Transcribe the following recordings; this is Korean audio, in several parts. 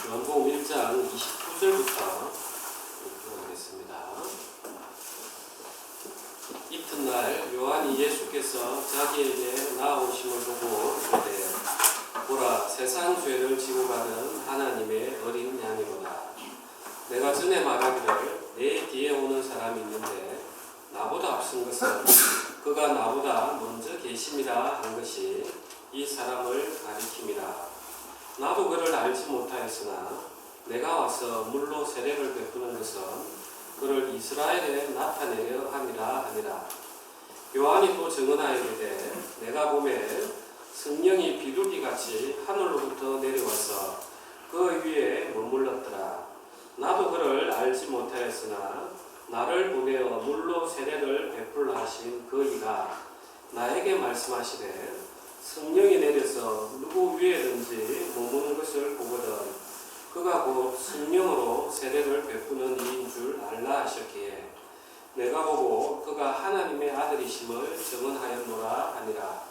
요한복음 1장 29절부터 읽어보겠습니다. 이튿날 요한이 예수께서 자기에게 나아오심을 보고 이르되 보라, 세상 죄를 지고 가는 하나님의 어린 양이로다. 내가 전에 말하기를 내 뒤에 오는 사람이 있는데 나보다 앞선 것은 그가 나보다 먼저 계심이라 한 것이 이 사람을 가리킴이라. 나도 그를 알지 못하였으나 내가 와서 물로 세례를 베푸는 것은 그를 이스라엘에 나타내려 함이라 하니라. 요한이 또 증언하여 이르되 내가 보매 성령이 비둘기같이 하늘로부터 내려와서 그 위에 머물렀더라. 나도 그를 알지 못하였으나 나를 보내어 물로 세례를 베풀라 하신 그 이가 나에게 말씀하시되 성령이 내려서 누구 위에든지 머무는 것을 보거든 그가 곧 성령으로 세례를 베푸는 이인 줄 알라 하셨기에 내가 보고 그가 하나님의 아들이심을 증언하였노라 하니라.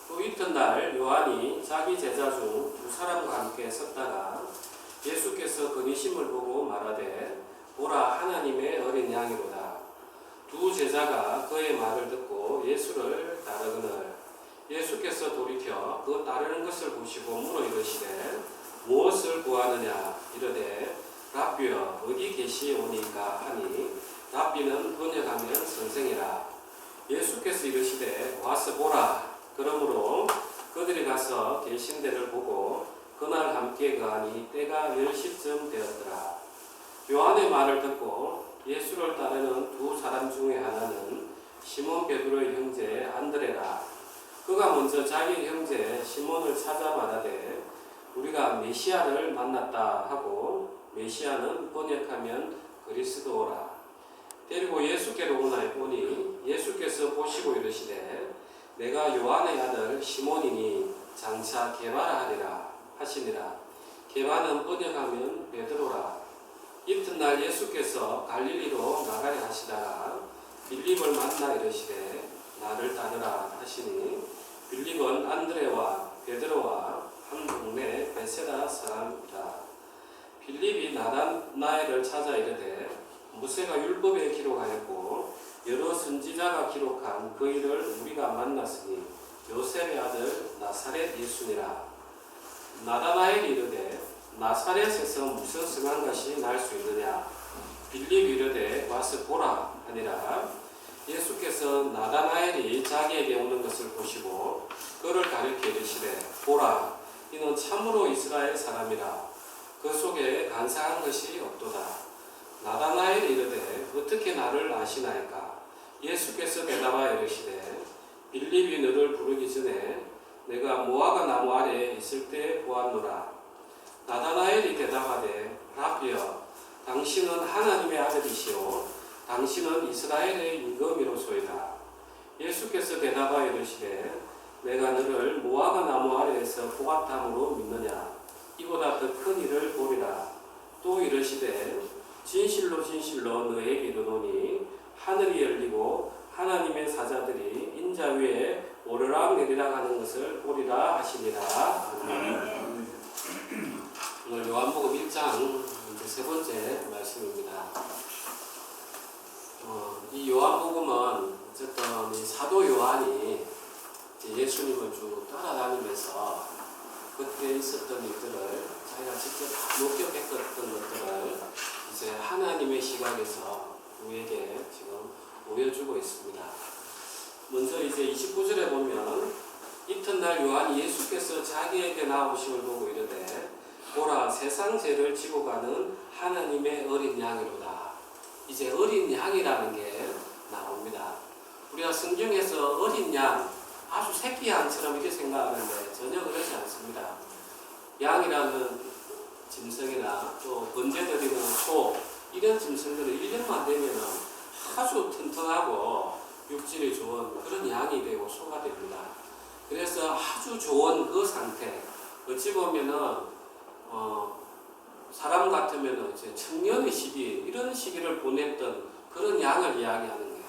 또 이튿날 요한이 자기 제자 중 두 사람과 함께 섰다가 예수께서 그니심을 보고 말하되 보라, 하나님의 어린 양이로다. 두 제자가 그의 말을 듣고 예수를 따르거늘 예수께서 돌이켜 그 따르는 것을 보시고 물어 이르시되 무엇을 구하느냐 이르되 랍비여 어디 계시오니까 하니 랍비는 번역하면 선생이라. 예수께서 이르시되 와서 보라. 그러므로 그들이 가서 계신 데를 보고 그날 함께 거하니 때가 10시쯤 되었더라. 요한의 말을 듣고 예수를 따르는 두 사람 중에 하나는 시몬 베드로의 형제 안드레라. 그가 먼저 자기 형제 시몬을 찾아 말하되 우리가 메시아를 만났다 하고 메시아는 번역하면 그리스도라. 데리고 예수께로 오나 보니 예수께서 보시고 이르시되 내가 요한의 아들 시몬이니 장차 게바라 하리라 하시니라. 게바는 번역하면 베드로라. 이튿날 예수께서 갈릴리로 나가려 하시다가 빌립을 만나 이르시되 나를 따르라 하시니 빌립은 안드레와 베드로와 한 동네 베세다 사람이라. 빌립이 나다나엘을 찾아 이르되 모세가 율법에 기록하였고 여러 선지자가 기록한 그 일을 우리가 만났으니 요셉의 아들 나사렛 예수니라. 나다나엘이 이르되 나사렛에서 무슨 성한 것이 날 수 있느냐. 빌립이 이르되 와서 보라 하니라. 예수께서 나다나엘이 자기에게 오는 것을 보시고 그를 가리켜 이르시되 보라, 이는 참으로 이스라엘 사람이라. 그 속에 간사한 것이 없도다. 나다나엘이 이르되 어떻게 나를 아시나이까. 예수께서 대답하여 이르시되 빌립이 너를 부르기 전에 내가 무화과 나무 아래에 있을 때 보았노라. 나다나엘이 대답하되 랍비여 당신은 하나님의 아들이시오 당신은 이스라엘의 임금이로소이다. 예수께서 대답하여 이르시되 내가 너를 무화과 나무 아래에서 보았다므로 믿느냐. 이보다 더 큰 일을 보리라. 또 이르시되 진실로 진실로 너에게 이르노니 하늘이 열리고 하나님의 사자들이 인자 위에 오르락 내리락 하는 것을 보리라 하시니라. 오늘 요한복음 1장 세 번째 말씀입니다. 이 요한복음은 어쨌든 이 사도 요한이 예수님을 쭉 따라다니면서 그때 있었던 일들을 자기가 직접 목격했던 것들을 이제 하나님의 시각에서 우리에게 지금 보여주고 있습니다. 먼저 이제 29절에 보면 이튿날 요한이 예수께서 자기에게 나오심을 보고 이르되 보라, 세상 죄를 지고 가는 하나님의 어린 양이로다. 이제 어린 양이라는 게 나옵니다. 우리가 성경에서 어린 양, 아주 새끼 양처럼 이렇게 생각하는데 전혀 그렇지 않습니다. 양이라는 짐승이나 또 번제드리는 소, 이런 짐승들은 1년만 되면 아주 튼튼하고 육질이 좋은 그런 양이 되고 소가 됩니다. 그래서 아주 좋은 그 상태, 어찌 보면은 사람 같으면 이제 청년의 시기, 이런 시기를 보냈던 그런 양을 이야기하는 거예요.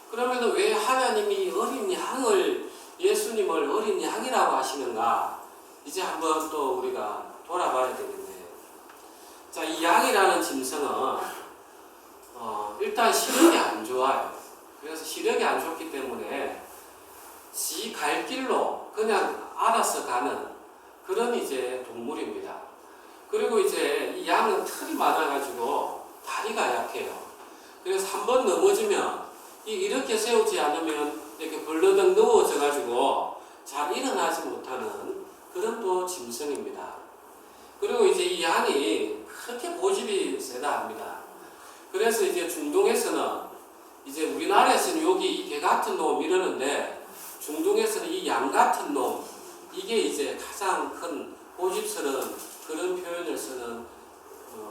그러면 왜 하나님이 어린 양을, 예수님을 어린 양이라고 하시는가? 이제 한번 또 우리가 돌아봐야 되겠네요. 자, 이 양이라는 짐승은 일단 시력이 안 좋아요. 그래서 시력이 안 좋기 때문에 지 갈 길로 그냥 알아서 가는 그런 이제 동물입니다. 그리고 이제 이 양은 털이 많아가지고 다리가 약해요. 그래서 한번 넘어지면 이렇게 세우지 않으면 이렇게 벌러덩 누워져가지고 잘 일어나지 못하는 그런 또 짐승입니다. 그리고 이제 이 양이 그렇게 고집이 세다 합니다. 그래서 이제 중동에서는 이제 우리나라에서는 여기 이 개 같은 놈 이러는데 중동에서는 이 양 같은 놈 이게 이제 가장 큰 고집스러운 그런 표현을 쓰는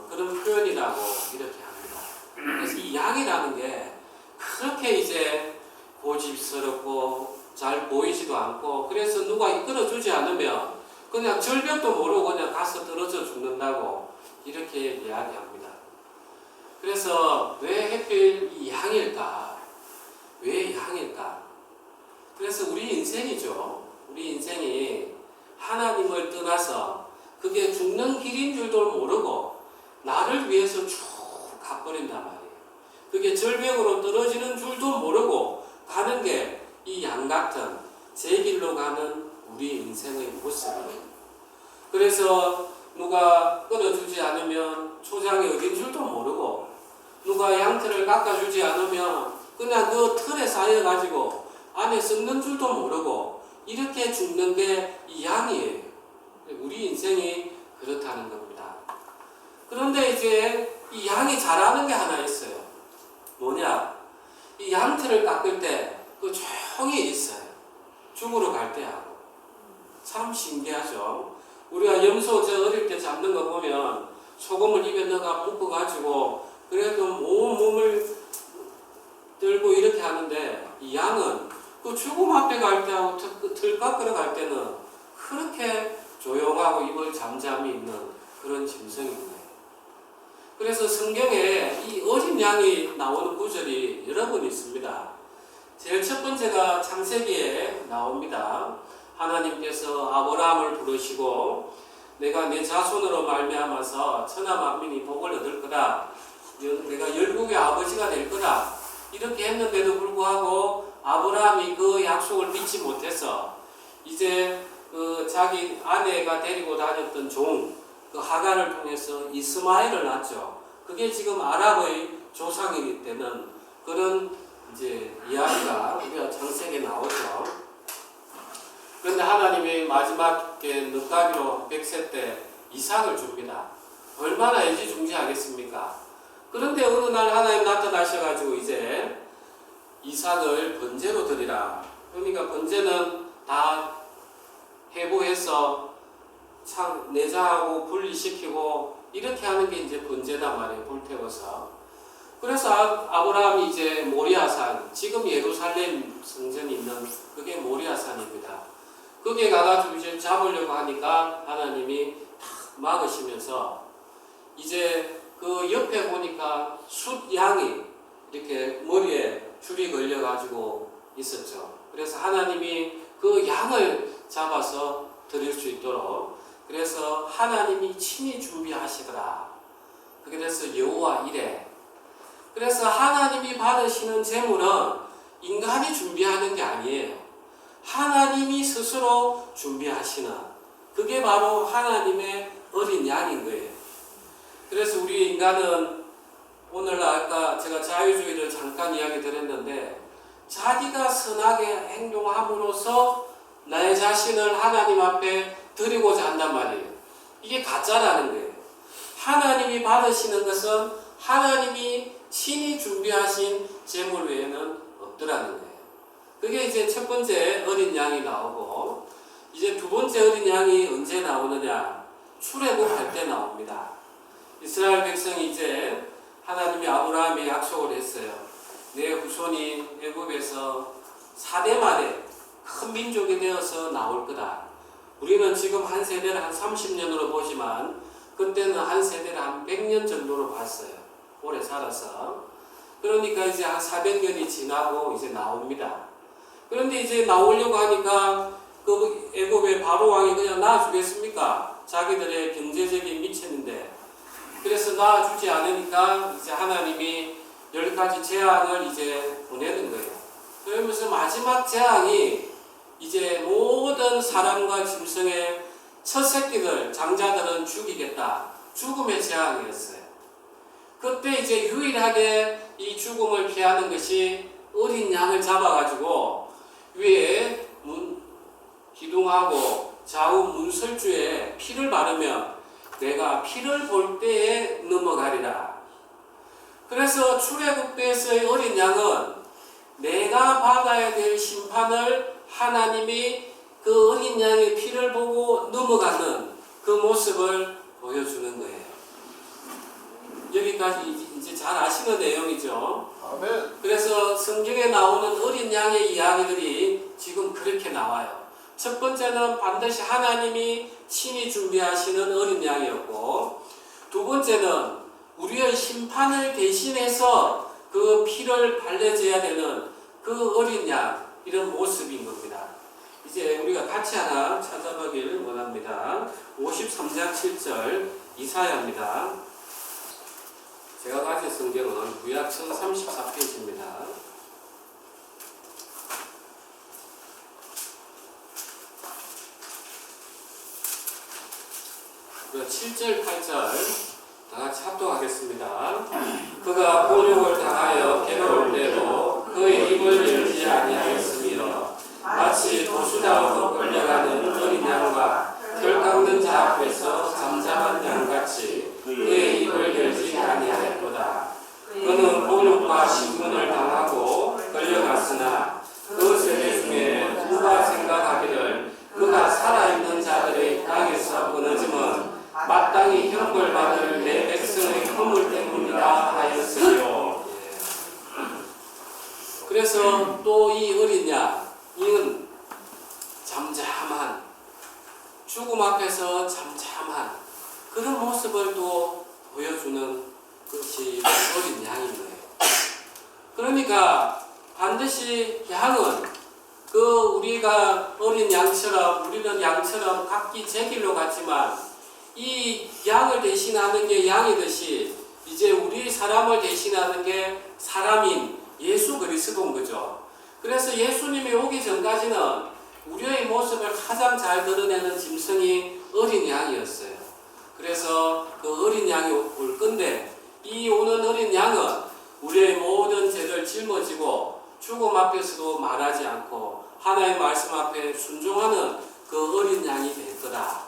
그런 표현이라고 이렇게 합니다. 그래서 이 양이라는 게 그렇게 이제 고집스럽고 잘 보이지도 않고 그래서 누가 이끌어주지 않으면 그냥 절벽도 모르고 그냥 가서 떨어져 죽는다고 이렇게 이야기합니다. 그래서 왜 하필 이 양일까? 왜 양일까? 그래서 우리 인생이죠. 우리 인생이 하나님을 떠나서 그게 죽는 길인 줄도 모르고 나를 위해서 쭉 가버린단 말이에요. 그게 절벽으로 떨어지는 줄도 모르고 가는 게 이 양 같은 제 길로 가는 우리 인생의 모습이에요. 그래서 누가 끌어주지 않으면 초장이 어딘 줄도 모르고 누가 양털을 깎아주지 않으면 그냥 그 틀에 쌓여가지고 안에 썩는 줄도 모르고 이렇게 죽는 게 이 양이에요. 우리 인생이 그렇다는 겁니다. 그런데 이제 이 양이 잘하는 게 하나 있어요. 뭐냐? 이 양털을 깎을 때 그 조용히 있어요. 죽으러 갈 때 하고. 참 신기하죠? 우리가 염소 저 어릴 때 잡는 거 보면 소금을 입에 넣어가 묶어가지고 그래도 온 몸을 들고 이렇게 하는데 이 양은 그 죽음 앞에 갈 때하고 틀 깎으러 갈 때는 그렇게 조용하고 입을 잠잠히 있는 그런 짐승입니다. 그래서 성경에 이 어린 양이 나오는 구절이 여러 번 있습니다. 제일 첫 번째가 창세기에 나옵니다. 하나님께서 아브라함을 부르시고 내가 내 자손으로 말미암아서 천하 만민이 복을 얻을 거다. 내가 열국의 아버지가 될 거다. 이렇게 했는데도 불구하고 아브라함이 그 약속을 믿지 못해서 이제 그 자기 아내가 데리고 다녔던 종, 그 하갈을 통해서 이스마엘을 낳죠. 그게 지금 아랍의 조상이기 때문에 그런 이제 이야기가 우리가 창세기에 나오죠. 그런데 하나님이 마지막에 늦가기로 100세 때 이삭을 줍니다. 얼마나 애지중지하겠습니까? 그런데 어느 날 하나님 나타나셔가지고 이제 이삭을 번제로 드리라. 그러니까 번제는 다 해부해서 내장하고 분리시키고 이렇게 하는 게 이제 번제단 말이에요. 불태워서. 그래서 아브라함이 이제 모리아산, 지금 예루살렘 성전이 있는 그게 모리아산입니다. 거기에 가가지고 이제 잡으려고 하니까 하나님이 탁 막으시면서 이제 그 옆에 보니까 숫 양이 이렇게 머리에 줄이 걸려가지고 있었죠. 그래서 하나님이 그 양을 잡아서 드릴 수 있도록 그래서 하나님이 친히 준비하시더라. 그게 돼서 여호와 이레. 그래서 하나님이 받으시는 제물은 인간이 준비하는 게 아니에요. 하나님이 스스로 준비하시는 그게 바로 하나님의 어린 양인 거예요. 그래서 우리 인간은 오늘 아까 제가 자유주의를 잠깐 이야기 드렸는데 자기가 선하게 행동함으로써 나의 자신을 하나님 앞에 드리고자 한단 말이에요. 이게 가짜라는 거예요. 하나님이 받으시는 것은 하나님이 친히 준비하신 제물 외에는 없더라는 거예요. 그게 이제 첫 번째 어린 양이 나오고 이제 두 번째 어린 양이 언제 나오느냐? 출애굽할 때 나옵니다. 이스라엘 백성이 이제 하나님이 아브라함에 약속을 했어요. 내 후손이 애굽에서 4대 만에 큰 민족이 되어서 나올 거다. 우리는 지금 한 세대를 한 30년으로 보지만 그때는 한 세대를 한 100년 정도로 봤어요. 오래 살아서. 그러니까 이제 한 400년이 지나고 이제 나옵니다. 그런데 이제 나오려고 하니까 그 애굽의 바로 왕이 그냥 놔주겠습니까? 자기들의 경제적인 미천인데 그래서 낳아주지 않으니까 이제 하나님이 10가지 재앙을 이제 보내는 거예요. 그러면서 마지막 재앙이 이제 모든 사람과 짐승의 첫 새끼들, 장자들은 죽이겠다. 죽음의 재앙이었어요. 그때 이제 유일하게 이 죽음을 피하는 것이 어린 양을 잡아가지고 위에 기둥하고 좌우 문설주에 피를 바르면 내가 피를 볼 때에 넘어가리라. 그래서 출애굽기에서의 어린 양은 내가 받아야 될 심판을 하나님이 그 어린 양의 피를 보고 넘어가는 그 모습을 보여주는 거예요. 여기까지 이제 잘 아시는 내용이죠. 아멘. 그래서 성경에 나오는 어린 양의 이야기들이 지금 그렇게 나와요. 첫 번째는 반드시 하나님이 친히 준비하시는 어린 양이었고, 두 번째는 우리의 심판을 대신해서 그 피를 발려줘야 되는 그 어린 양, 이런 모습인 겁니다. 이제 우리가 같이 하나 찾아보기를 원합니다. 53장 7절 이사야입니다. 제가 가진 성경은 구약 1034페이지입니다. 7절, 8절 다 같이 합독하겠습니다. 그가 곤욕을 당하여 괴로울 때도 그의 입을 열지 아니하였으며 마치 도수장으로 끌려가는 어린 양과 털 깎는 자 앞에서 잠잠한 양같이 그의 입을 열지 아니하였도다. 그는 곤욕과 신문을 당하고 끌려갔으나 그 세대 중에 누가 생각하기를 그가 살아있는 자들의 땅에서 끊어짐은 마땅히 형벌받을 내 백성의 허물 때문이다 하였으며. 그래서 또 이 어린 양은 잠잠한, 죽음 앞에서 잠잠한 그런 모습을 또 보여주는 것이 어린 양인 거예요. 그러니까 반드시 양은 우리가 어린 양처럼, 우리는 양처럼 각기 제 길로 갔지만 이 양을 대신하는 게 양이듯이 이제 우리 사람을 대신하는 게 사람인 예수 그리스도인 거죠. 그래서 예수님이 오기 전까지는 우리의 모습을 가장 잘 드러내는 짐승이 어린 양이었어요. 그래서 그 어린 양이 올 건데, 이 오는 어린 양은 우리의 모든 죄를 짊어지고 죽음 앞에서도 말하지 않고 하나님의 말씀 앞에 순종하는 그 어린 양이 될 거다.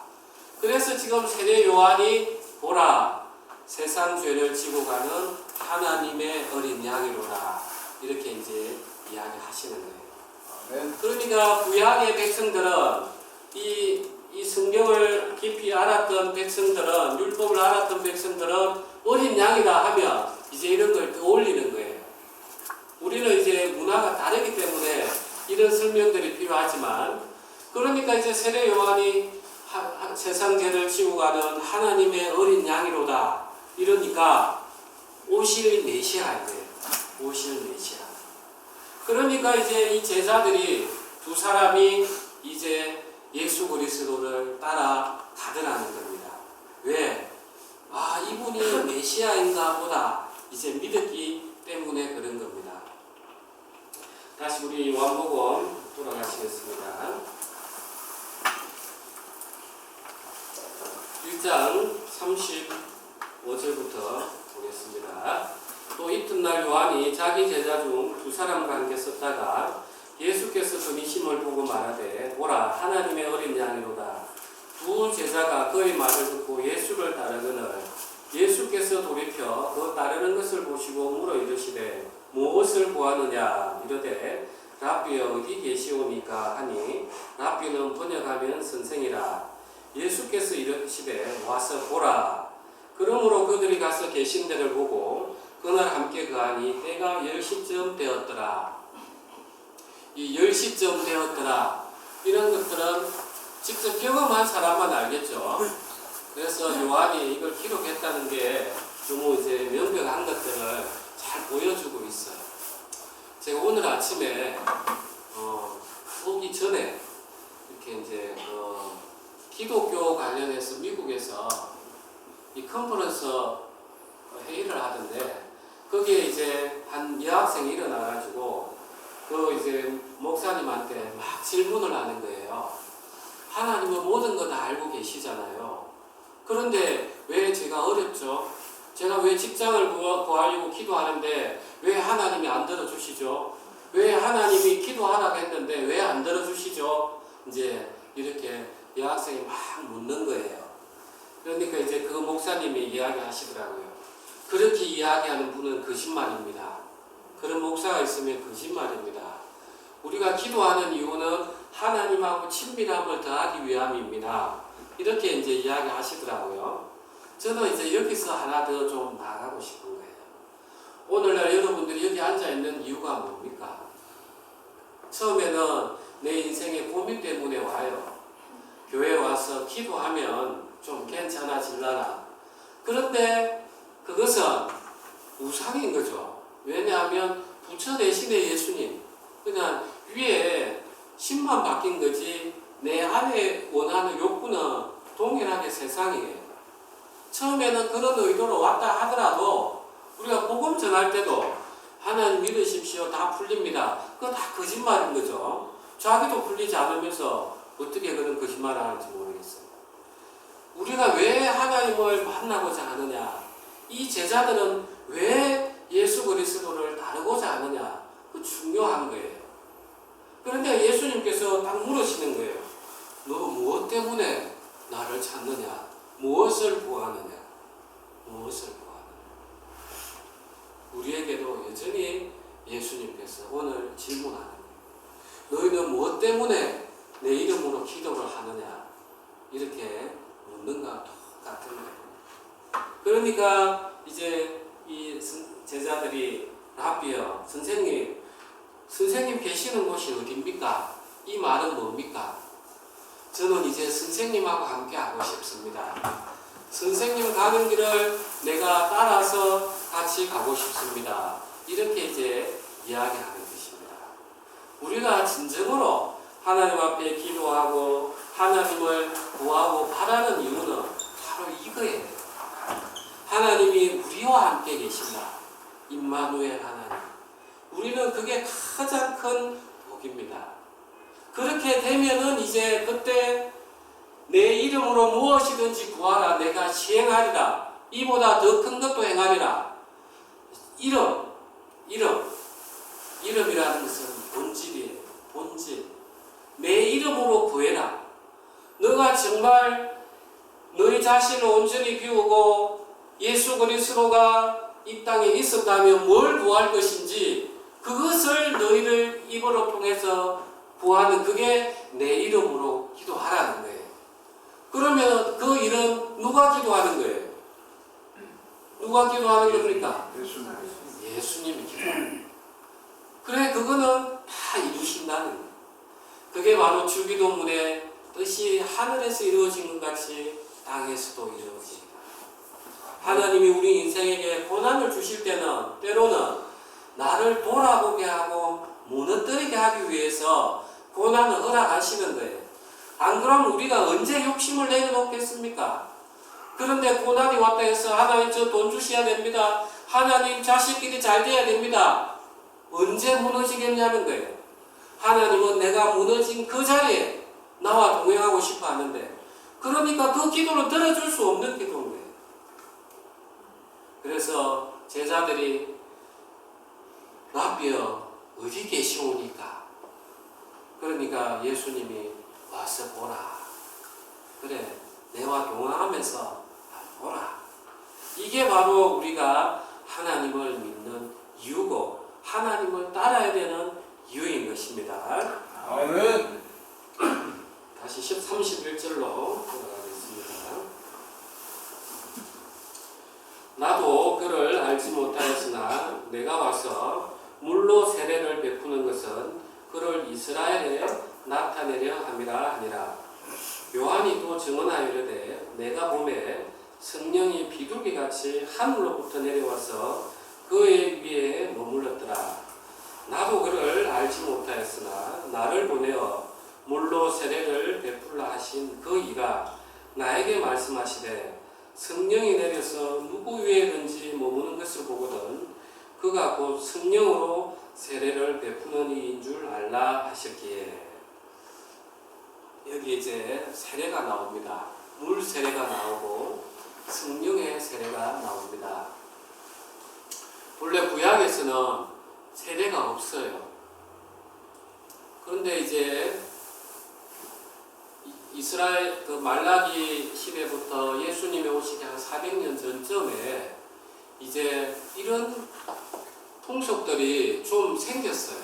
그래서 지금 세례 요한이 보라, 세상 죄를 지고 가는 하나님의 어린 양이로다, 이렇게 이제 이야기하시는 거예요. 아멘. 그러니까 구약의 백성들은 이 성경을 깊이 알았던 백성들은, 율법을 알았던 백성들은 어린 양이다 하면 이제 이런 걸 떠올리는 거예요. 우리는 이제 문화가 다르기 때문에 이런 설명들이 필요하지만, 그러니까 이제 세례 요한이 세상 죄를 지고 가는 하나님의 어린 양이로다 이러니까 오실 메시아예요. 오실 메시아. 그러니까 이제 이 제자들이 두 사람이 이제 예수 그리스도를 따라 가더라는 겁니다. 왜? 이분이 메시아인가 보다 이제 믿었기 때문에 그런 겁니다. 다시 우리 요한복음 돌아가시겠습니다. 1장 35절부터 보겠습니다. 또 이튿날 요한이 자기 제자 중 두 사람과 함께 섰다가 예수께서 그 미심을 보고 말하되 보라 하나님의 어린 양이로다. 두 제자가 그의 말을 듣고 예수를 따르거늘 예수께서 돌이켜 그 따르는 것을 보시고 물어 이르시되 무엇을 구하느냐 이르되 랍비여 어디 계시오니까 하니 랍비는 번역하면 선생이라. 예수께서 이르시되 와서 보라. 그러므로 그들이 가서 계신 데를 보고 그날 함께 거하니 때가 10시쯤 되었더라. 이 10시쯤 되었더라 이런 것들은 직접 경험한 사람만 알겠죠. 그래서 요한이 이걸 기록했다는 게 너무 이제 명백한 것들을 잘 보여주고 있어요. 제가 오늘 아침에 오기 전에 이렇게 이제 기독교 관련해서 미국에서 이 컨퍼런스 회의를 하던데 거기에 이제 한 여학생이 일어나가지고 그 이제 목사님한테 막 질문을 하는 거예요. 하나님은 모든 거 다 알고 계시잖아요. 그런데 왜 제가 어렵죠? 제가 왜 직장을 구하려고 기도하는데 왜 하나님이 안 들어주시죠? 왜 하나님이 기도하라고 했는데 왜 안 들어주시죠? 이제 이렇게 여학생이 막 묻는 거예요. 그러니까 이제 그 목사님이 이야기하시더라고요. 그렇게 이야기하는 분은 거짓말입니다. 그런 목사가 있으면 거짓말입니다. 우리가 기도하는 이유는 하나님하고 친밀함을 더하기 위함입니다. 이렇게 이제 이야기하시더라고요. 저는 이제 여기서 하나 더 좀 나가고 싶은 거예요. 오늘날 여러분들이 여기 앉아 있는 이유가 뭡니까? 처음에는 내 인생의 고민 때문에 와요. 교회 와서 기도하면 좀 괜찮아질라나. 그런데 그것은 우상인 거죠. 왜냐하면 부처 대신에 예수님, 그냥 위에 신만 바뀐 거지 내 안에 원하는 욕구는 동일하게 세상이에요. 처음에는 그런 의도로 왔다 하더라도 우리가 복음 전할 때도 하나님 믿으십시오. 다 풀립니다. 그거 다 거짓말인 거죠. 자기도 풀리지 않으면서 어떻게 그런 거짓말을 하는지 모르겠어요. 우리가 왜 하나님을 만나고자 하느냐? 이 제자들은 왜 예수 그리스도를 따르고자 하느냐? 그 중요한 거예요. 그런데 예수님께서 딱 물으시는 거예요. 너 무엇 때문에 나를 찾느냐? 무엇을 구하느냐? 무엇을 구하느냐? 우리에게도 여전히 예수님께서 오늘 질문하는 거예요. 너희는 무엇 때문에 내 이름으로 기도를 하느냐? 이렇게 묻는 것과 똑같은 거예요. 그러니까 이제 이 제자들이 라비어 선생님 계시는 곳이 어디입니까? 이 말은 뭡니까? 저는 이제 선생님하고 함께 하고 싶습니다. 선생님 가는 길을 내가 따라서 같이 가고 싶습니다. 이렇게 이제 이야기하는 것입니다. 우리가 진정으로 하나님 앞에 기도하고 하나님을 구하고 바라는 이유는 바로 이거예요. 하나님이 우리와 함께 계신다. 임마누엘 하나님. 우리는 그게 가장 큰 복입니다. 그렇게 되면은 이제 그때 내 이름으로 무엇이든지 구하라. 내가 시행하리라. 이보다 더 큰 것도 행하리라. 이름이라는 것은 본질이에요. 본질. 내 이름으로 구해라. 너가 정말 너희 자신을 온전히 비우고 예수 그리스도가 이 땅에 있었다면 뭘 구할 것인지 그것을 너희를 입으로 통해서 구하는 그게 내 이름으로 기도하라는 거예요. 그러면 그 일은 누가 기도하는 거예요? 누가 기도하는 겁니까? 예수님이 기도하는 거예요. 그래 그거는 다 이루신다는 거예요. 그게 바로 주기도문의 뜻이 하늘에서 이루어진 것 같이 땅에서도 이루어집니다. 하나님이 우리 인생에게 고난을 주실 때는 때로는 나를 돌아보게 하고 무너뜨리게 하기 위해서 고난을 허락하시는 거예요. 안 그러면 우리가 언제 욕심을 내려놓겠습니까? 그런데 고난이 왔다 해서 하나님 저 돈 주셔야 됩니다. 하나님 자식끼리 잘 돼야 됩니다. 언제 무너지겠냐는 거예요. 하나님은 내가 무너진 그 자리에 나와 동행하고 싶어 하는데 그러니까 그 기도를 들어줄 수 없는 기도인 거예요. 그래서 제자들이 라비어 어디 계시오니까 그러니까 예수님이 와서 보라. 그래 내와 동행하면서 보라. 이게 바로 우리가 하나님을 믿는 이유고 하나님을 따라야 되는 이유인 것입니다. 아멘. 다시 31절로 돌아가겠습니다. 나도 그를 알지 못하였으나 내가 와서 물로 세례를 베푸는 것은 그를 이스라엘에 나타내려 함이라 하니라. 요한이 또 증언하여 이르되 내가 보매 성령이 비둘기같이 하늘로부터 내려와서 그의 위에 머물렀더라. 나도 그를 알지 못하였으나 나를 보내어 물로 세례를 베풀라 하신 그 이가 나에게 말씀하시되 성령이 내려서 누구 위에든지 머무는 것을 보거든 그가 곧 성령으로 세례를 베푸는 이인 줄 알라 하셨기에. 여기 이제 세례가 나옵니다. 물 세례가 나오고 성령의 세례가 나옵니다. 원래 구약에서는 세례가 없어요. 그런데 이제 이스라엘 그 말라기 시대부터 예수님이 오시기 한 400년 전쯤에 이제 이런 풍속들이 좀 생겼어요.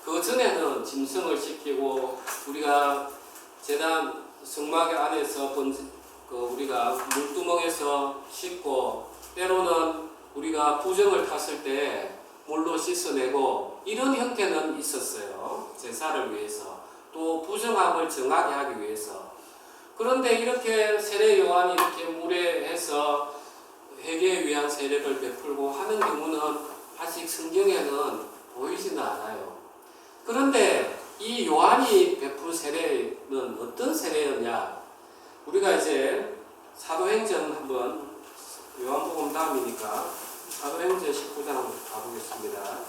그 전에는 짐승을 시키고 우리가 제단 성막 안에서 우리가 물두멍에서 씻고 때로는 우리가 부정을 탔을 때 물로 씻어내고 이런 형태는 있었어요. 제사를 위해서 또 부정함을 정하게 하기 위해서. 그런데 이렇게 세례 요한이 이렇게 물에 해서 회개에 위한 세례를 베풀고 하는 경우는 아직 성경에는 보이지는 않아요. 그런데 이 요한이 베푼 세례는 어떤 세례였냐? 우리가 이제 사도행전 한번 요한복음 다음이니까 사도행전 19장 가보겠습니다.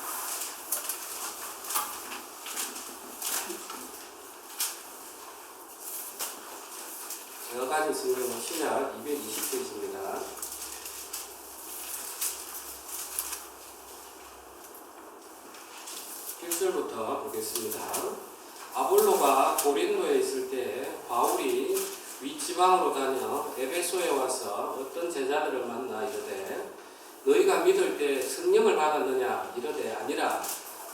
제가 가진 성경은 신약 220페이지입니다. 1절부터 보겠습니다. 아볼로가 고린도에 있을 때 바울이 윗지방으로 다녀 에베소에 와서 어떤 제자들을 만나 이르되 너희가 믿을 때 성령을 받았느냐? 이르되 아니라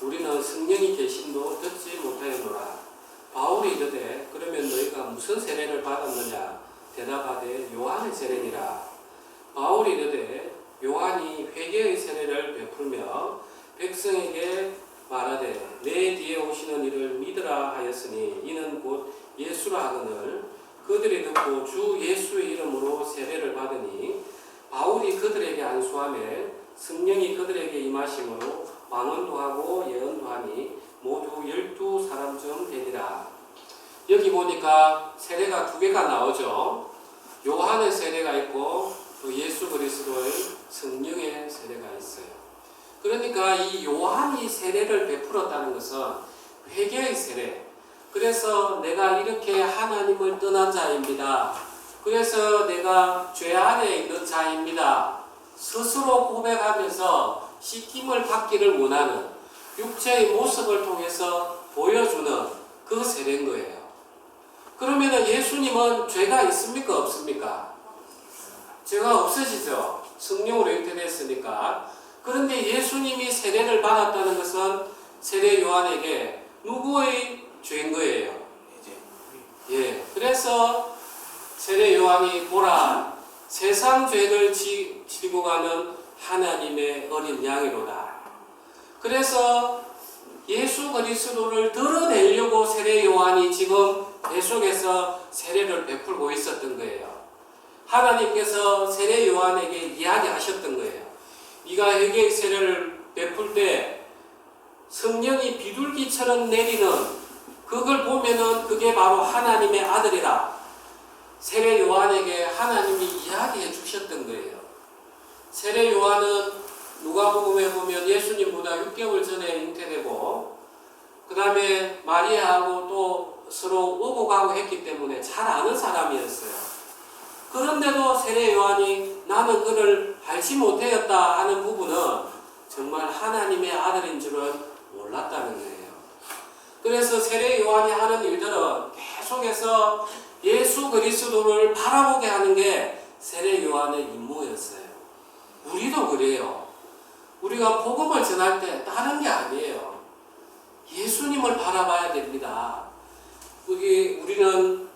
우리는 성령이 계심도 듣지 못하였노라. 바울이 이르되 그러면 너희가 무슨 세례를 받았느냐? 대답하되 요한의 세례니라. 바울이 이르되 요한이 회개의 세례를 베풀며 백성에게 말하되 내 뒤에 오시는 이를 믿으라 하였으니 이는 곧 예수라 하거늘 그들이 듣고 주 예수의 이름으로 세례를 받으니 바울이 그들에게 안수하며 성령이 그들에게 임하심으로 방언도 하고 예언도 하니 모두 12사람쯤 되니라. 여기 보니까 세례가 두 개가 나오죠. 요한의 세례가 있고 또 예수 그리스도의 성령의 세례가 있어요. 그러니까 이 요한이 세례를 베풀었다는 것은 회개의 세례. 그래서 내가 이렇게 하나님을 떠난 자입니다. 그래서 내가 죄 안에 있는 자입니다. 스스로 고백하면서 씻김을 받기를 원하는 육체의 모습을 통해서 보여주는 그 세례인 거예요. 그러면 예수님은 죄가 있습니까? 없습니까? 죄가 없으시죠? 성령으로 잉태됐으니까. 그런데 예수님이 세례를 받았다는 것은 세례 요한에게 누구의 죄인 거예요? 예. 그래서 세례 요한이 보라 세상 죄를 지고 가는 하나님의 어린 양이로다. 그래서 예수 그리스도를 드러내려고 세례 요한이 지금 계속해서 세례를 베풀고 있었던 거예요. 하나님께서 세례 요한에게 이야기하셨던 거예요. 네가 회개의 세례를 베풀 때 성령이 비둘기처럼 내리는 그걸 보면은 그게 바로 하나님의 아들이라 세례 요한에게 하나님이 이야기해 주셨던 거예요. 세례 요한은 누가복음에 보면 예수님보다 6개월 전에 잉태되고 그 다음에 마리아하고 또 서로 의복하고 했기 때문에 잘 아는 사람이었어요. 그런데도 세례 요한이 나는 그를 알지 못하였다 하는 부분은 정말 하나님의 아들인 줄은 몰랐다는 거예요. 그래서 세례 요한이 하는 일들은 계속해서 예수 그리스도를 바라보게 하는 게 세례 요한의 임무였어요. 우리도 그래요. 우리가 복음을 전할 때 다른 게 아니에요. 예수님을 바라봐야 됩니다. 우리는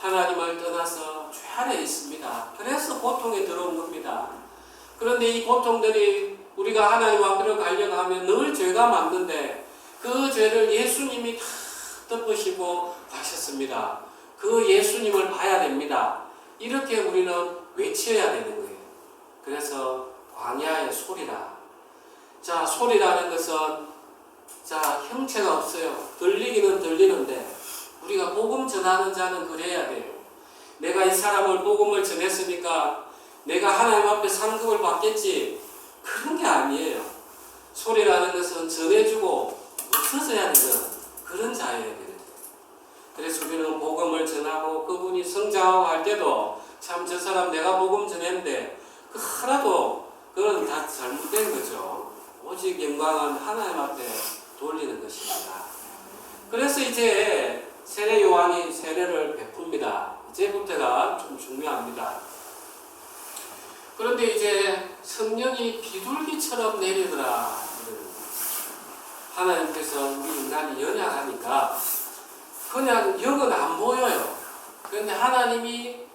하나님을 떠나서 죄 안에 있습니다. 그래서 고통에 들어온 겁니다. 그런데 이 고통들이 우리가 하나님 앞으로 가려고 하면 늘 죄가 많는데 그 죄를 예수님이 다 덮으시고 가셨습니다. 그 예수님을 봐야 됩니다. 이렇게 우리는 외쳐야 되는 거예요. 그래서 광야의 소리라. 자, 소리라는 것은 자, 형체가 없어요. 들리기는 들리는데 우리가 복음 전하는 자는 그래야 돼요. 내가 이 사람을 복음을 전했으니까 내가 하나님 앞에 상급을 받겠지, 그런 게 아니에요. 소리라는 것은 전해주고 없어져야 되는 그런 자예요. 그래서 우리는 복음을 전하고 그분이 성장하고 할 때도 참 저 사람 내가 복음 전했는데 그 하나도 그건 다 잘못된 거죠. 오직 영광은 하나님 앞에 돌리는 것입니다. 그래서 이제 세례 요한이 세례를 베풉니다. 이제부터가 좀 중요합니다. 그런데 이제 성령이 비둘기처럼 내리더라. 하나님께서 우리 인간이 연약하니까 그냥 영은 안 보여요. 그런데 하나님이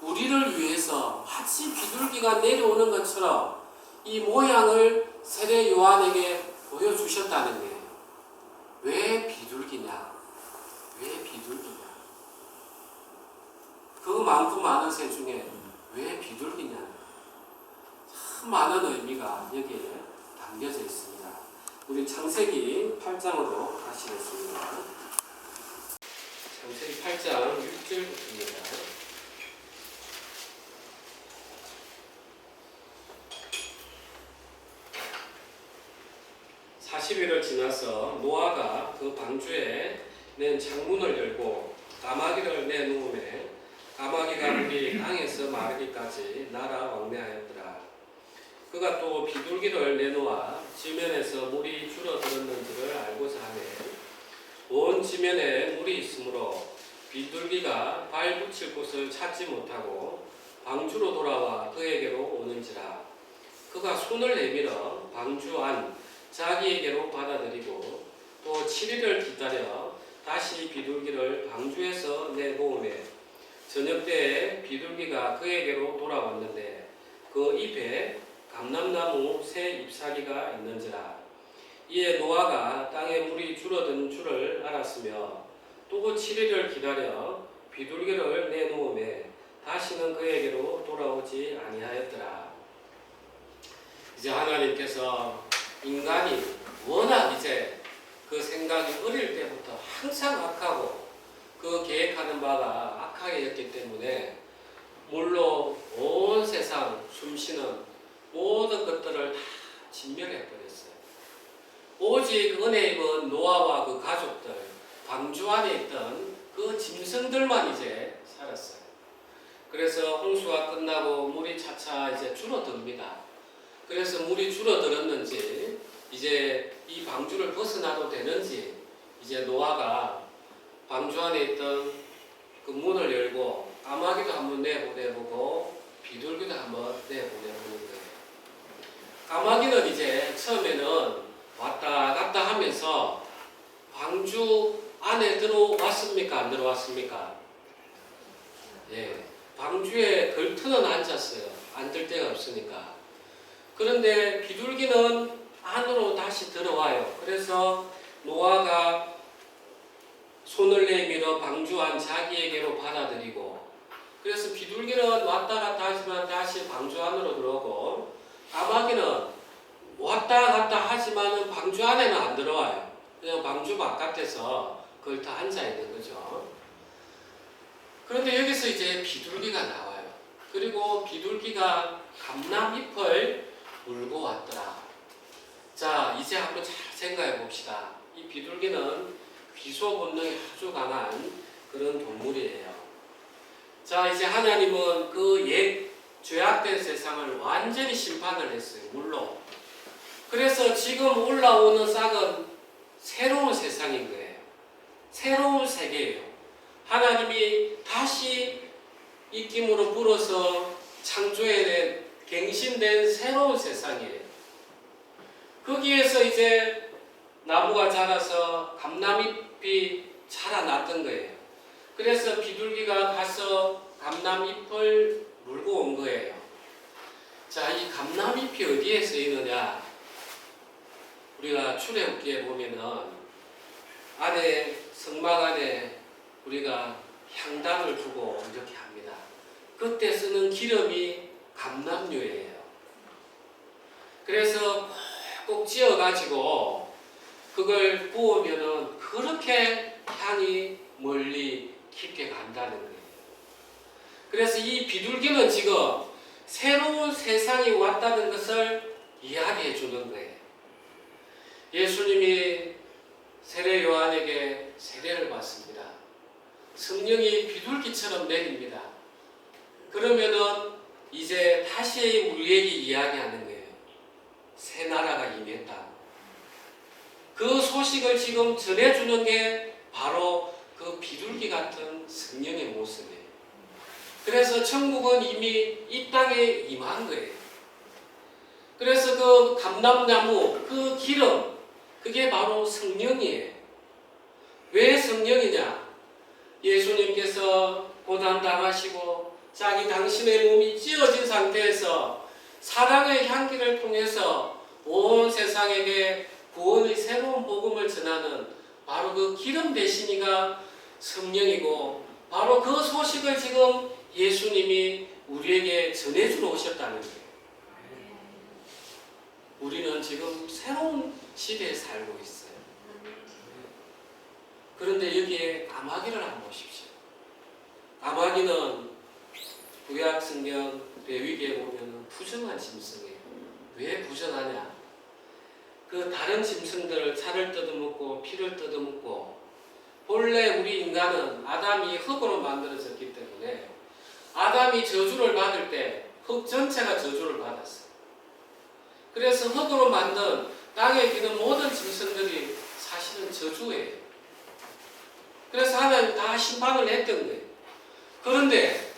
우리를 위해서 마치 비둘기가 내려오는 것처럼 이 모양을 세례 요한에게 보여주셨다는 거예요. 왜 비둘기냐? 왜 비둘기냐? 그만큼 많은 새 중에 왜 비둘기냐? 참 많은 의미가 여기에 담겨져 있습니다. 우리 창세기 8장으로 가시겠습니다. 창세기 8장 6절부터입니다. 40일을 지나서 노아가 그 방주에 낸 창문을 열고 까마귀를 내놓음에 까마귀가 물이 땅에서 마르기까지 날아 왕래하였더라. 그가 또 비둘기를 내놓아 지면에서 물이 줄어들었는지를 알고자 하매 온 지면에 물이 있으므로 비둘기가 발 붙일 곳을 찾지 못하고 방주로 돌아와 그에게로 오는지라. 그가 손을 내밀어 방주 안 자기에게로 받아들이고 또 7일을 기다려 다시 비둘기를 방주에서 내놓음에 저녁때에 비둘기가 그에게로 돌아왔는데 그 잎에 감람나무 새 잎사귀가 있는지라. 이에 노아가 땅에 물이 줄어든 줄을 알았으며 또 7일을 기다려 비둘기를 내놓음에 다시는 그에게로 돌아오지 아니하였더라. 이제 하나님께서 인간이 워낙 이제 그 생각이 어릴 때부터 항상 악하고 그 계획하는 바가 악하게였기 때문에 물로 온 세상 숨쉬는 모든 것들을 다 진멸해 버렸어요. 오직 은혜 입은 노아와 그 가족들, 방주 안에 있던 그 짐승들만 이제 살았어요. 그래서 홍수가 끝나고 물이 차차 이제 줄어듭니다. 그래서 물이 줄어들었는지 이제 이 방주를 벗어나도 되는지 이제 노아가 방주 안에 있던 그 문을 열고 까마귀도 한번 내보내보고 비둘기도 한번 내보내보는 거예요. 까마귀는 이제 처음에는 왔다 갔다 하면서 방주 안에 들어왔습니까? 안 들어왔습니까? 예, 방주에 걸터는 앉았어요. 앉을 데가 없으니까. 그런데 비둘기는 안으로 다시 들어와요. 그래서 노아가 손을 내밀어 방주 안 자기에게로 받아들이고 그래서 비둘기는 왔다 갔다 하지만 다시 방주 안으로 들어오고 까마귀는 왔다 갔다 하지만 방주 안에는 안 들어와요. 그냥 방주 바깥에서 걸터 앉아 있는 거죠. 그런데 여기서 이제 비둘기가 나와요. 그리고 비둘기가 감람잎을 물고 왔더라. 자, 이제 한번 잘 생각해 봅시다. 이 비둘기는 귀소 본능이 아주 강한 그런 동물이에요. 자, 이제 하나님은 그 옛 죄악된 세상을 완전히 심판을 했어요. 물로. 그래서 지금 올라오는 싹은 새로운 세상인 거예요. 새로운 세계예요. 하나님이 다시 입김으로 불어서 창조해낸 갱신된 새로운 세상이에요. 거기에서 이제 나무가 자라서 감람잎이 자라났던 거예요. 그래서 비둘기가 가서 감람잎을 물고 온 거예요. 자, 이 감람잎이 어디에 쓰이느냐? 우리가 출애굽기에 보면은 안에 성막 안에 우리가 향단을 두고 이렇게 합니다. 그때 쓰는 기름이 감람유예요. 그래서 꼭 찧어가지고 그걸 부으면은 그렇게 향이 멀리 깊게 간다는 거예요. 그래서 이 비둘기는 지금 새로운 세상이 왔다는 것을 이야기해 주는 거예요. 예수님이 세례 요한에게 세례를 받습니다. 성령이 비둘기처럼 내립니다. 그러면은 이제 다시 우리에게 이야기하는 거예요. 새 나라가 임했다. 그 소식을 지금 전해주는 게 바로 그 비둘기 같은 성령의 모습이에요. 그래서 천국은 이미 이 땅에 임한 거예요. 그래서 그 감람나무, 그 기름, 그게 바로 성령이에요. 왜 성령이냐? 예수님께서 고난당하시고 자기 당신의 몸이 찢어진 상태에서 사랑의 향기를 통해서 온 세상에게 구원의 새로운 복음을 전하는 바로 그 기름 대신이가 성령이고, 바로 그 소식을 지금 예수님이 우리에게 전해주러 오셨다는 거예요. 우리는 지금 새로운 시대에 살고 있어요. 그런데 여기에 까마귀를 한번 보십시오. 까마귀는 구약 성경 레위기에 보면 부정한 짐승이에요. 왜 부정하냐? 그 다른 짐승들을 살을 뜯어먹고 피를 뜯어먹고, 본래 우리 인간은 아담이 흙으로 만들어졌기 때문에 아담이 저주를 받을 때 흙 전체가 저주를 받았어요. 그래서 흙으로 만든 땅에 기는 모든 짐승들이 사실은 저주예요. 그래서 하나님 다 심판을 했던 거예요. 그런데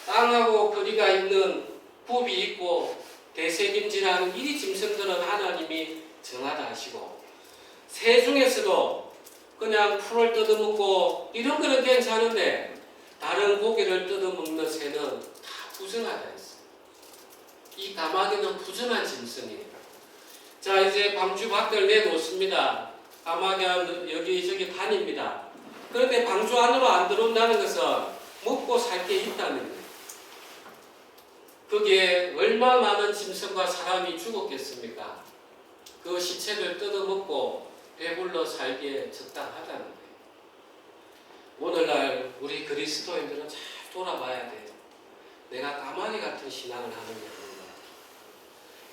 땅하고 거리가 있는 굽이 있고 대세김질하는 이리 짐승들은 하나님이 정하다 하시고, 새 중에서도 그냥 풀을 뜯어먹고 이런 거는 괜찮은데 다른 고기를 뜯어먹는 새는 다 부정하다 했어요. 이 까마귀는 부정한 짐승이에요. 자, 이제 방주 밖을 내놓습니다. 까마귀는 여기저기 다닙니다. 그런데 방주 안으로 안 들어온다는 것은 먹고 살 게 있다는 거예요. 거기에 얼마나 많은 짐승과 사람이 죽었겠습니까? 그 시체를 뜯어먹고 배불러 살기에 적당하다는 거예요. 오늘날 우리 그리스도인들은 잘 돌아봐야 돼요. 내가 까마귀 같은 신앙을 하느냐,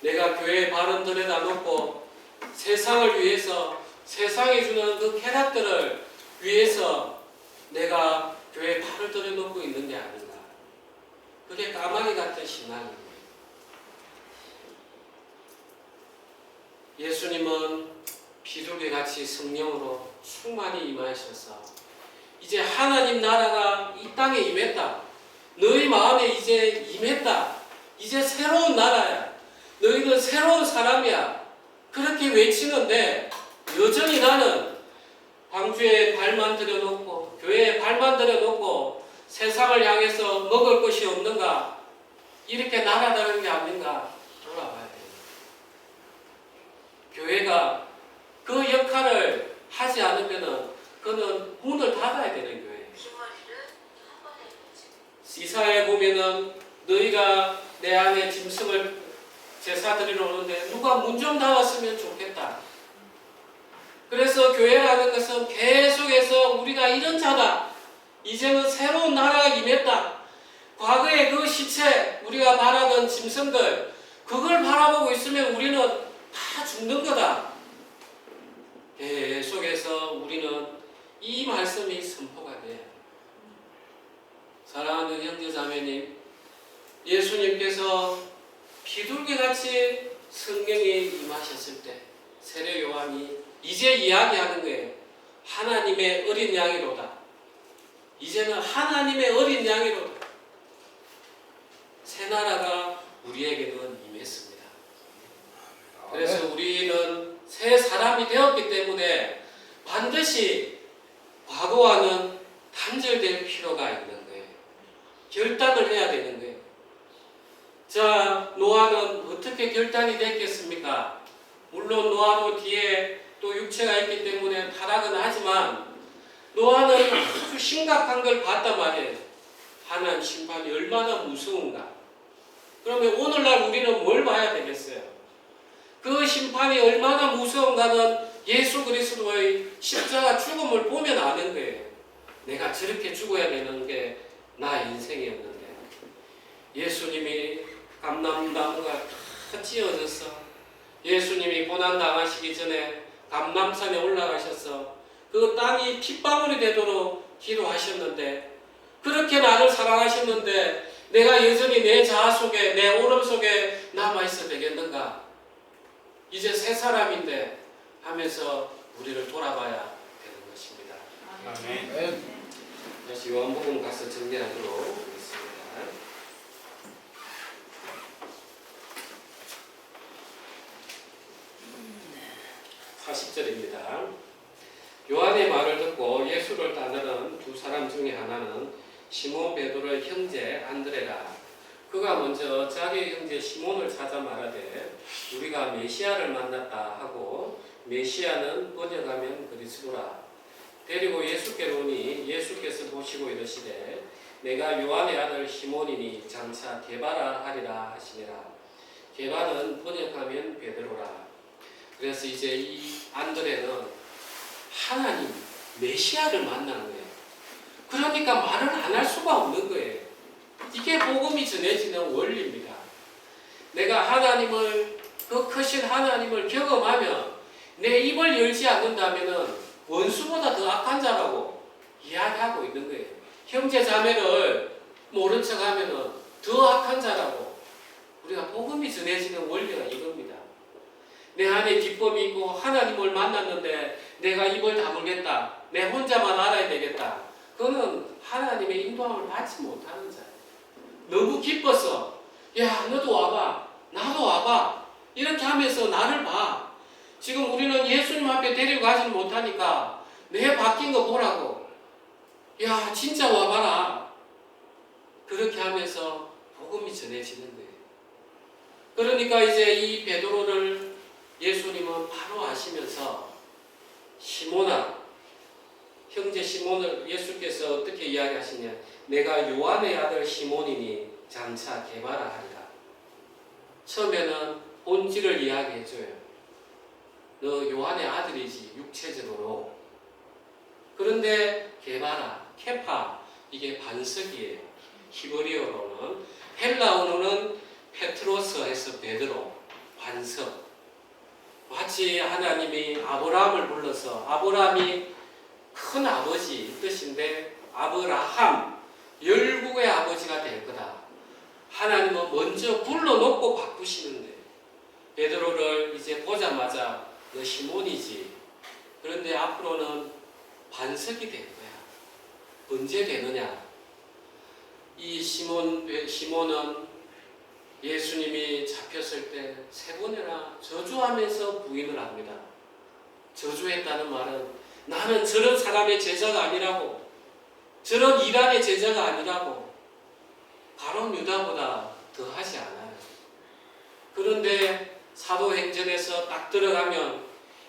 내가 교회에 발은 들여다 놓고 세상을 위해서, 세상이 주는 그 쾌락들을 위해서 내가 교회에 발을 들여놓고 있는 게 아닌가. 그게 까마귀 같은 신앙입니다. 예수님은 비둘기같이 성령으로 충만히 임하셔서 이제 하나님 나라가 이 땅에 임했다. 너희 마음에 이제 임했다. 이제 새로운 나라야. 너희는 새로운 사람이야. 그렇게 외치는데 여전히 나는 방주에 발만 들여놓고 교회에 발만 들여놓고 세상을 향해서 먹을 것이 없는가? 이렇게 날아다니는 게 아닌가? 돌아봐야 돼요. 교회가 그 역할을 하지 않으면 그는 문을 닫아야 되는 거예요. 이사야에 보면은 너희가 내 안에 짐승을 제사 드리러 오는데 누가 문 좀 닫았으면 좋겠다. 그래서 교회라는 것은 계속해서 우리가 이런 자다. 이제는 새로운 나라가 임했다. 과거의 그 시체, 우리가 바라던 짐승들, 그걸 바라보고 있으면 우리는 다 죽는 거다. 계속해서 우리는 이 말씀이 선포가 돼요. 사랑하는 형제자매님, 예수님께서 비둘기같이 성령이 임하셨을 때 세례 요한이 이제 이야기하는 거예요. 하나님의 어린 양이로다. 이제는 하나님의 어린 양이로다. 새 나라가 우리에게는 임했습니다. 그래서 우리는 새 사람이 되었기 때문에 반드시 과거와는 단절될 필요가 있는 거예요. 결단을 해야 되는 거예요. 자, 노아는 어떻게 결단이 됐겠습니까? 물론 노아도 뒤에 또 육체가 있기 때문에 타락은 하지만 노아는 아주 심각한 걸 봤단 말이에요. 하나님 심판이 얼마나 무서운가. 그러면 오늘날 우리는 뭘 봐야 되겠어요? 그 심판이 얼마나 무서운가는 예수 그리스도의 십자가 죽음을 보면 아는 거예요. 내가 저렇게 죽어야 되는 게 나의 인생이었는데 예수님이 감람나무가 다 찢어졌어. 예수님이 고난 당하시기 전에 감람산에 올라가셔서 그 땅이 핏방울이 되도록 기도하셨는데, 그렇게 나를 사랑하셨는데 내가 여전히 내 자아 속에, 내 오름 속에 남아있어 되겠는가? 이제 새 사람인데 하면서 우리를 돌아봐야 되는 것입니다. 아멘. 다시 요한복음 가서 정리하도록 하겠습니다. 40절입니다. 요한의 말을 듣고 예수를 따르는 두 사람 중에 하나는 시몬 베드로의 형제 안드레라. 그가 먼저 자기 형제 시몬을 찾아 말하되 우리가 메시아를 만났다 하고, 메시아는 번역하면 그리스도라. 데리고 예수께로 오니 예수께서 보시고 이르시되 내가 요한의 아들 시몬이니 장차 게바라 하리라 하시니라. 게바는 번역하면 베드로라. 그래서 이제 이 안드레는 하나님 메시아를 만난 거예요. 그러니까 말을 안 할 수가 없는 거예요. 이게 복음이 전해지는 원리입니다. 내가 하나님을, 그 크신 하나님을 경험하면 내 입을 열지 않는다면 원수보다 더 악한 자라고 이야기하고 있는 거예요. 형제 자매를 모른 척하면 더 악한 자라고. 우리가 복음이 전해지는 원리가 이겁니다. 내 안에 기쁨이 있고 하나님을 만났는데 내가 입을 다물겠다, 내 혼자만 알아야 되겠다, 그거는 하나님의 인도함을 받지 못하는 자예요. 너무 기뻐서 야 너도 와봐, 나도 와봐 이렇게 하면서 나를 봐. 지금 우리는 예수님 앞에 데리고 가지는 못하니까 내 바뀐 거 보라고, 야 진짜 와봐라, 그렇게 하면서 복음이 전해지는 거예요. 그러니까 이제 이 베드로를 예수님은 바로 아시면서 시몬아, 형제 시몬을 예수께서 어떻게 이야기하시냐, 내가 요한의 아들 시몬이니 장차 게바라 하리라. 처음에는 본질을 이야기해줘요. 너 요한의 아들이지 육체적으로. 그런데 게바라, 케파, 이게 반석이에요. 히브리어로는, 헬라어로는 페트로스에서 베드로, 반석. 마치 하나님이 아브라함을 불러서, 아브라함이 큰 아버지 뜻인데 아브라함, 열국의 아버지가 될 거다. 하나님은 먼저 불러놓고 바꾸시는 거예요. 베드로를 이제 보자마자 너 시몬이지. 그런데 앞으로는 반석이 될 거야. 언제 되느냐? 이 시몬은 예수님이 잡혔을 때 3번이나 저주하면서 부인을 합니다. 저주했다는 말은 나는 저런 사람의 제자가 아니라고, 저런 이란의 제자가 아니라고, 가룟 유다보다 더하지 않아요. 그런데 사도행전에서 딱 들어가면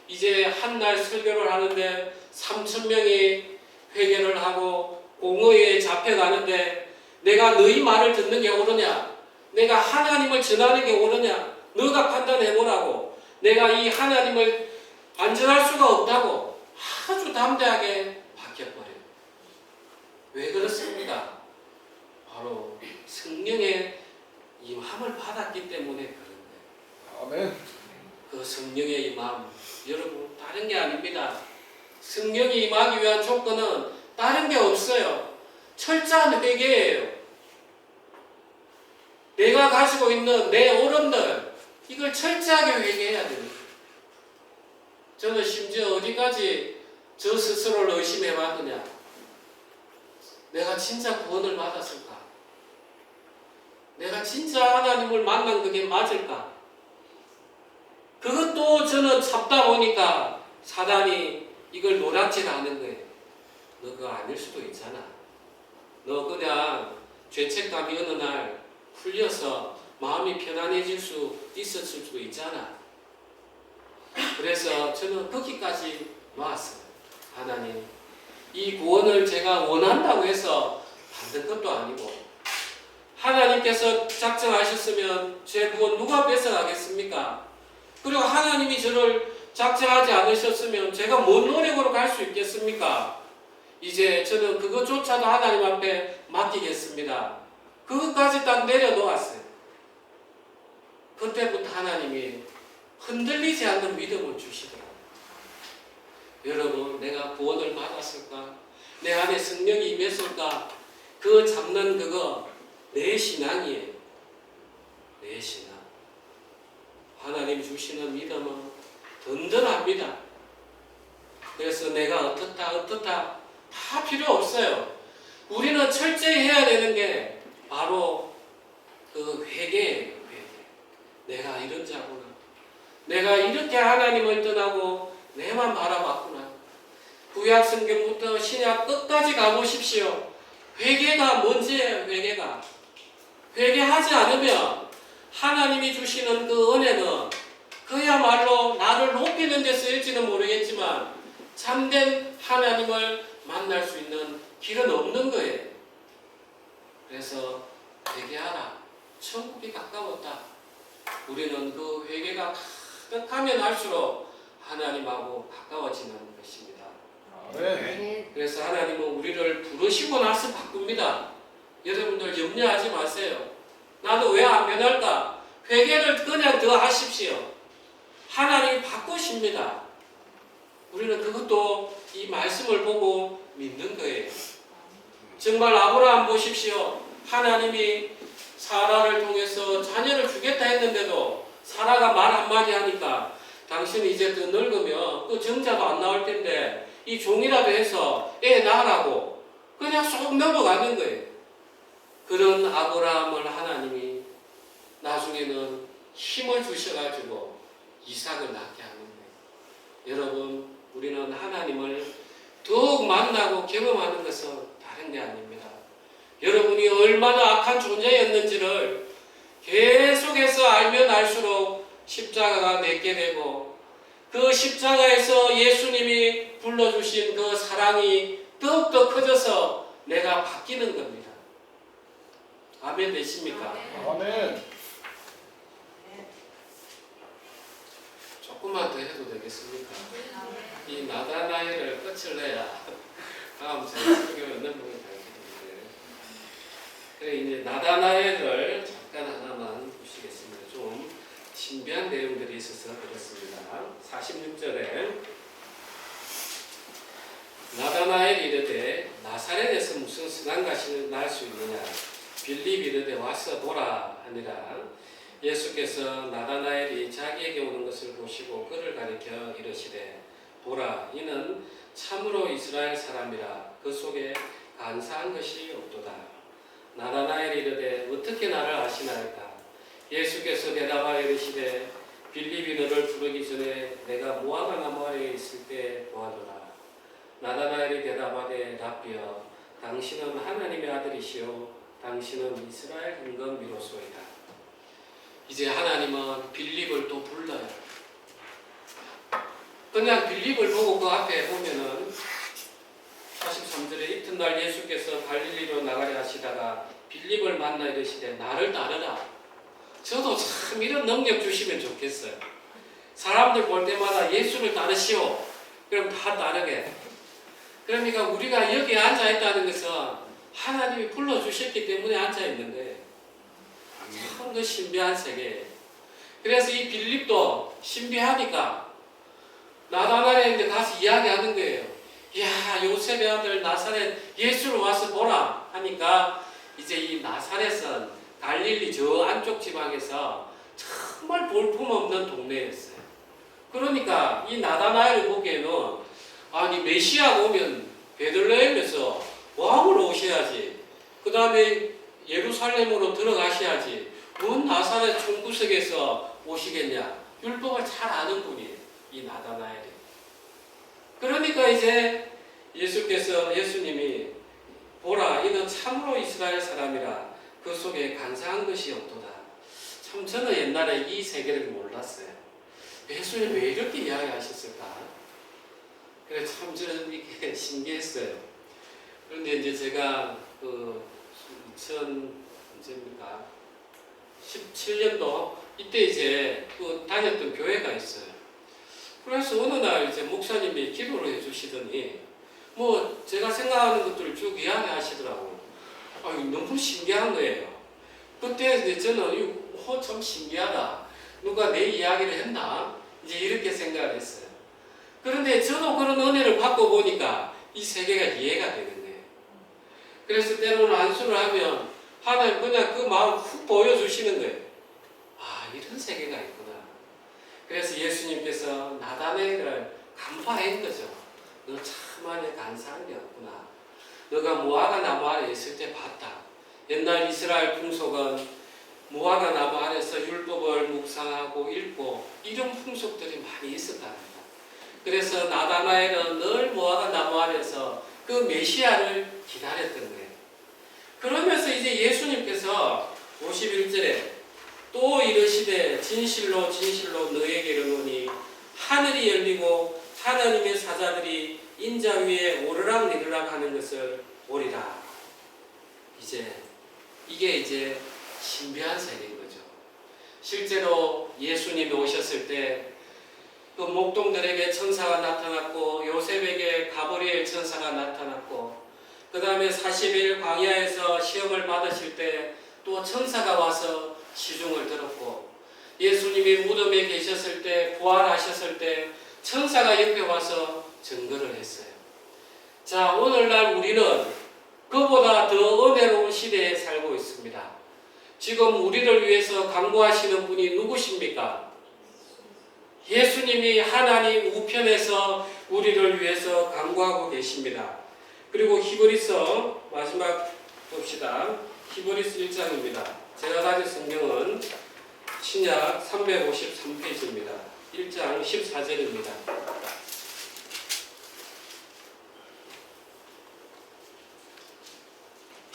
이제 한날 설교를 하는데 3,000명이 회개를 하고 공의에 잡혀가는데 내가 너희 말을 듣는 게 옳으냐, 내가 하나님을 전하는 게 옳으냐, 너가 판단해보라고, 내가 이 하나님을 안전할 수가 없다고 아주 담대하게 바뀌어버려요. 왜 그렇습니까? 바로 성령의 임함을 받았기 때문에 그런 거예요. 아멘. 그 성령의 임함, 여러분 다른 게 아닙니다. 성령이 임하기 위한 조건은 다른 게 없어요. 철저한 회개예요. 내가 가지고 있는 내 오름들, 이걸 철저하게 회개해야 됩니다. 저는 심지어 어디까지 저 스스로를 의심해 봤느냐. 내가 진짜 구원을 받았을까? 내가 진짜 하나님을 만난 그게 맞을까? 그것도 저는 잡다 보니까 사단이 이걸 노랗지가 않은 거예요. 너 그거 아닐 수도 있잖아. 너 그냥 죄책감이 어느 날 풀려서 마음이 편안해질 수 있었을 수도 있잖아. 그래서 저는 거기까지 놨어요. 하나님, 이 구원을 제가 원한다고 해서 받는 것도 아니고, 하나님께서 작정하셨으면 제 구원 누가 뺏어가겠습니까? 그리고 하나님이 저를 작정하지 않으셨으면 제가 뭔 노력으로 갈 수 있겠습니까? 이제 저는 그것조차도 하나님 앞에 맡기겠습니다. 그것까지 딱 내려놓았어요. 그때부터 하나님이 흔들리지 않는 믿음을 주시더라고요. 여러분, 내가 구원을 받았을까? 내 안에 성령이 임했을까? 그 잡는 그거 내 신앙이에요. 내 신앙. 하나님 주시는 믿음은 든든합니다. 그래서 내가 어떻다 다 필요 없어요. 우리는 철저히 해야 되는 게 바로 그 회개예요. 회개. 내가 이런 자구나. 내가 이렇게 하나님을 떠나고 내만 바라봤구나. 구약 성경부터 신약 끝까지 가보십시오. 회개가 뭔지예요. 회개가. 회개하지 않으면 하나님이 주시는 그 은혜는 그야말로 나를 높이는 데 쓰일지는 모르겠지만 참된 하나님을 만날 수 있는 길은 없는 거예요. 그래서 회개하라. 천국이 가까웠다. 우리는 그 회개가 가득하면 할수록 하나님하고 가까워지는 것입니다. 아멘. 그래서 하나님은 우리를 부르시고 나서 바꿉니다. 여러분들 염려하지 마세요. 나도 왜 안 변할까? 회개를 그냥 더 하십시오. 하나님이 바꾸십니다. 우리는 그것도 이 말씀을 보고 믿는 거예요. 정말 아브라함 보십시오. 하나님이 사라를 통해서 자녀를 주겠다 했는데도 사라가 말 한마디 하니까 당신이 이제 더 늙으면 그 정자도 안 나올 텐데 이 종이라도 해서 애 낳으라고 그냥 쏙 넘어가는 거예요. 그런 아브라함을 하나님이 나중에는 힘을 주셔가지고 이삭을 낳게 하는 거예요. 여러분, 우리는 하나님을 더욱 만나고 경험하는 것은 다른 게 아닙니다. 여러분이 얼마나 악한 존재였는지를 계속해서 알면 알수록 십자가가 맺게 되고 그 십자가에서 예수님이 불러주신 그 사랑이 더욱더 커져서 내가 바뀌는 겁니다. 아멘 되십니까? 아멘. 조금만 더 해도 되겠습니까? 이 나다나엘을 끝을 내야 다음 제 설교 어느 부분 가르쳐드릴게요. 그래 이제 나다나엘을 잠깐 하나만 보시겠습니다. 좀 신비한 내용들이 있어서 그렇습니다. 46절에 나다나엘이 이르되 나사렛에서 무슨 선한 가시를 날 수 있느냐 빌립이 이르되 와서 보라 하니라. 예수께서 나다나엘이 자기에게 오는 것을 보시고 그를 가리켜 이르시되 보라 이는 참으로 이스라엘 사람이라 그 속에 간사한 것이 없도다. 나다나엘이 이르되 어떻게 나를 아시나이까? 예수께서 대답하여 이르시되 빌립이 너를 부르기 전에 내가 무화과 나무 아래에 있을 때 보았노라. 나다나엘이 대답하되 라삐여 당신은 하나님의 아들이시오 당신은 이스라엘 임금이로소이다. 이제 하나님은 빌립을 또 불러요. 그냥 빌립을 보고 그 앞에 보면은 43절에 이튿날 예수께서 갈릴리로 나가려 하시다가 빌립을 만나 이르시되 나를 따르라. 저도 참 이런 능력 주시면 좋겠어요. 사람들 볼 때마다 예수를 따르시오. 그럼 다 따르게. 그러니까 우리가 여기 앉아 있다는 것은 하나님이 불러주셨기 때문에 앉아 있는 거예요. 참 그 신비한 세계예요. 그래서 이 빌립도 신비하니까 나다나엘인데 가서 이야기하는 거예요. 야 요셉의 아들 나사렛 예수를 와서 보라 하니까 이제 이 나사렛은 갈릴리 저 안쪽 지방에서 정말 볼품없는 동네였어요. 그러니까 이 나다나엘을 보기에는 아니 메시아가 오면 베들레헴에서 왕을 오셔야지. 그 다음에 예루살렘으로 들어가셔야지. 뭔 나사렛 총구석에서 오시겠냐. 율법을 잘 아는 분이에요. 이 나다나엘이. 그러니까 이제 예수님이 보라 이는 참으로 이스라엘 사람이라 그 속에 간사한 것이 없도다. 참 저는 옛날에 이 세계를 몰랐어요. 예수님 왜 이렇게 이야기하셨을까? 그래 참 저는 이게 신기했어요. 그런데 이제 제가 그 2017년도 이때 이제 그 다녔던 교회가 있어요. 그래서 어느 날 이제 목사님이 기도를 해주시더니 뭐 제가 생각하는 것들을 쭉 이야기하시더라고요. 너무 신기한 거예요. 그때 이제 저는 참 신기하다. 누가 내 이야기를 했나? 이제 이렇게 생각을 했어요. 그런데 저도 그런 은혜를 받고 보니까 이 세계가 이해가 되겠네. 그래서 때로는 안수를 하면 하나님 그냥 그 마음 훅 보여주시는 거예요. 아, 이런 세계가 있구나. 그래서 예수님께서 나다나엘을 간파한 거죠. 너 참 안에 간사한 게 없구나. 너가 무화과 나무 아래 있을 때 봤다. 옛날 이스라엘 풍속은 무화과 나무 아래서 율법을 묵상하고 읽고 이런 풍속들이 많이 있었답니다. 그래서 나다나엘은 늘 무화과 나무 아래서 그 메시아를 기다렸던 거예요. 그러면서 이제 예수님께서 51절에 또 이르시되 진실로 진실로 너에게 이르노니 하늘이 열리고 하나님의 사자들이 인자 위에 오르락내리락 하는 것을 보리라. 이게 이제 신비한 세계인 거죠. 실제로 예수님이 오셨을 때 그 목동들에게 천사가 나타났고 요셉에게 가브리엘 천사가 나타났고 그 다음에 40일 광야에서 시험을 받으실 때 또 천사가 와서 시중을 들었고 예수님이 무덤에 계셨을 때 부활하셨을 때 천사가 옆에 와서 증거를 했어요. 자, 오늘날 우리는 그보다 더 은혜로운 시대에 살고 있습니다. 지금 우리를 위해서 간구하시는 분이 누구십니까? 예수님이 하나님 우편에서 우리를 위해서 간구하고 계십니다. 그리고 히브리서 마지막 봅시다. 히브리서 1장입니다. 제가 가진 성경은 신약 353페이지입니다. 1장 14절입니다.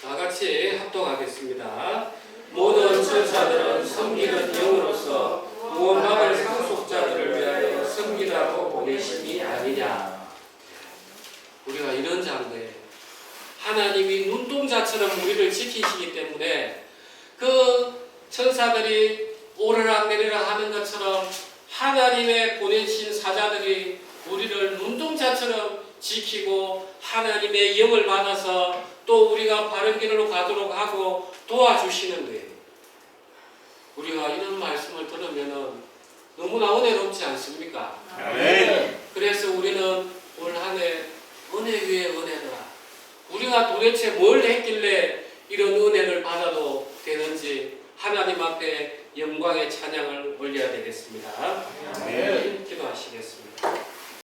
다 같이 합독하겠습니다. 모든 천사들은 섬기는 영으로서 무언박을 상속자들을 위하여 섬기라고 보내심이 아니냐. 우리가 이런 장르에 하나님이 눈동자처럼 우리를 지키시기 때문에 그 천사들이 오르락내리락 하는 것처럼 하나님의 보내신 사자들이 우리를 눈동자처럼 지키고 하나님의 영을 받아서 또 우리가 바른 길로 가도록 하고 도와주시는 거예요. 우리가 이런 말씀을 들으면 너무나 은혜롭지 않습니까? 아멘. 그래서 우리는 올 한 해 은혜 위에 은혜라. 우리가 도대체 뭘 했길래 이런 은혜를 받아도 되는지 하나님 앞에 영광의 찬양을 올려야 되겠습니다. 아멘. 기도하시겠습니다.